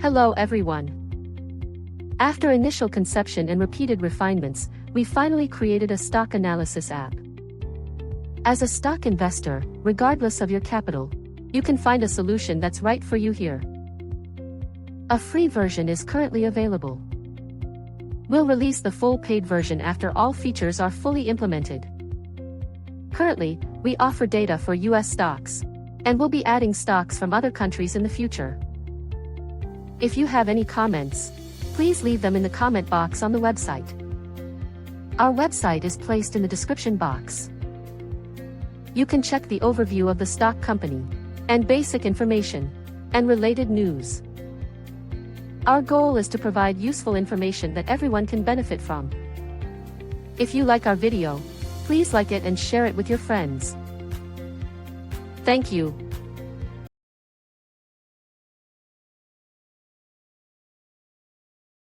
Hello everyone. After initial conception and repeated refinements, we finally created a stock analysis app. As a stock investor, regardless of your capital, you can find a solution that's right for you here. A free version is currently available. We'll release the full paid version after all features are fully implemented. Currently, we offer data for US stocks, and we'll be adding stocks from other countries in the future. If you have any comments, please leave them in the comment box on the website. Our website is placed in the description box. You can check the overview of the stock company, and basic information, and related news. Our goal is to provide useful information that everyone can benefit from. If you like our video, please like it and share it with your friends. Thank you.